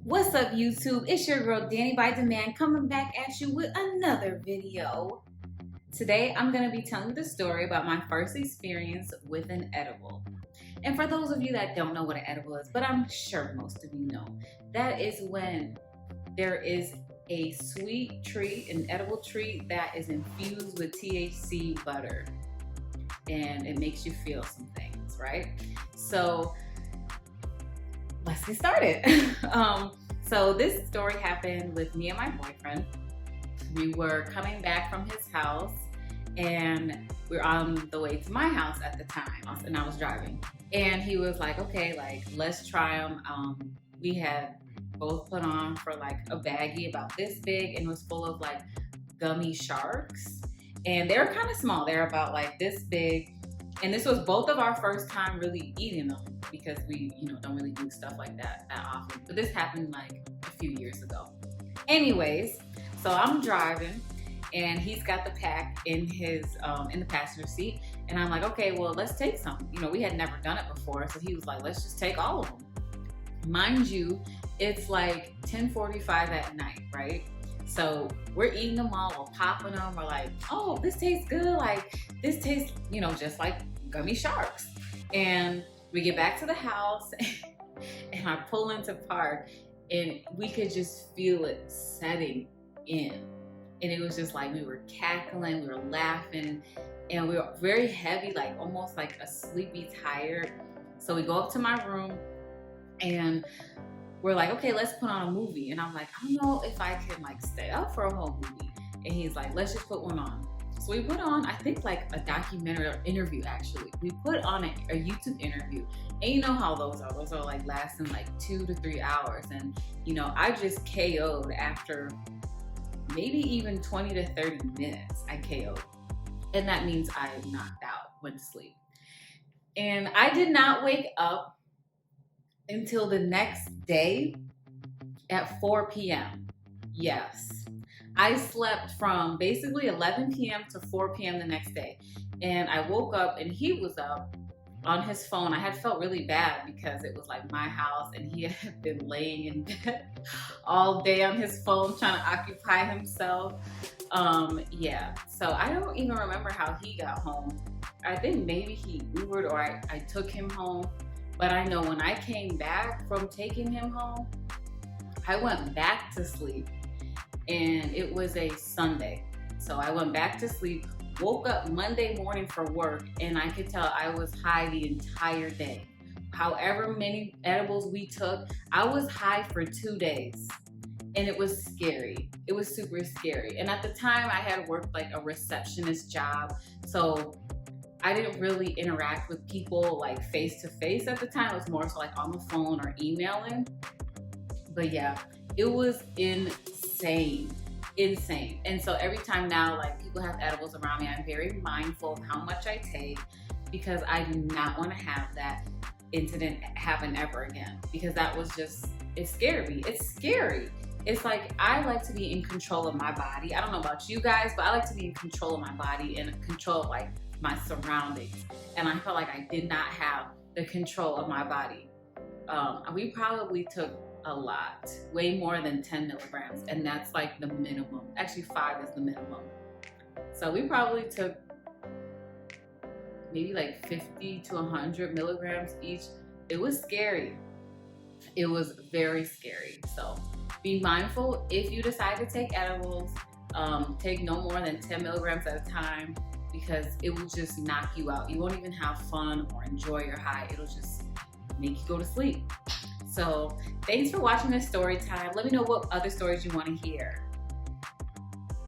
What's up, YouTube? It's your girl DaniByDemand coming back at you with another video. Today I'm going to be telling you the story about my first experience with an edible. And for those of you that don't know what an edible is, but I'm sure most of you know, that is when there is a sweet treat, an edible treat that is infused with THC butter. And it makes you feel some things, right? So let's get started. So this story happened with me and my boyfriend. We were coming back from his house and we were on the way to my house at the time, and I was driving. And he was like, okay, let's try them. We had both put on for like a baggie about this big, and it was full of like gummy sharks. And they were kind of small. They're about like this big. And this was both of our first time really eating them because we, don't really do stuff like that often. But this happened like a few years ago. Anyways, so I'm driving and he's got the pack in his in the passenger seat, and I'm like, okay, well, let's take some. We had never done it before, so he was like, let's just take all of them. Mind you, it's like 10:45 at night, right? So we're eating them all, we're popping them, we're like, oh, this tastes good. Like, this tastes, just like gummy sharks. And we get back to the house and I pull into park and we could just feel it setting in. And it was just like, we were cackling, we were laughing, and we were very heavy, like almost like a sleepy tired. So we go up to my room and we're like, okay, let's put on a movie. And I'm like, I don't know if I can like stay up for a whole movie. And he's like, let's just put one on. So we put on, I think like a documentary or interview actually. We put on a YouTube interview. And you know how those are. Those are like lasting like 2 to 3 hours. And I just KO'd after maybe even 20 to 30 minutes, I KO'd. And that means I knocked out, went to sleep. And I did not wake up until the next day at 4 p.m. Yes. I slept from basically 11 p.m. to 4 p.m. the next day. And I woke up and he was up on his phone. I had felt really bad because it was like my house and he had been laying in bed all day on his phone trying to occupy himself. Yeah. So I don't even remember how he got home. I think maybe he Ubered or I took him home. But I know when I came back from taking him home, I went back to sleep, and it was a Sunday. So I went back to sleep, woke up Monday morning for work, and I could tell I was high the entire day. However many edibles we took, I was high for 2 days, and it was scary. It was super scary. And at the time I had worked like a receptionist job, so I didn't really interact with people like face to face at the time. It was more so like on the phone or emailing. But yeah, it was insane. And so every time now, like people have edibles around me, I'm very mindful of how much I take because I do not want to have that incident happen ever again, because that was just, it scared me. It's scary. It's like, I like to be in control of my body. I don't know about you guys, but I like to be in control of my body and control of like my surroundings, and I felt like I did not have the control of my body. We probably took a lot, way more than 10 milligrams, and that's like the minimum. Actually 5 is the minimum. So we probably took maybe like 50 to 100 milligrams each. It was scary. It was very scary. So be mindful if you decide to take edibles. Take no more than 10 milligrams at a time, because it will just knock you out. You won't even have fun or enjoy your high. It'll just make you go to sleep. So thanks for watching this story time. Let me know what other stories you want to hear.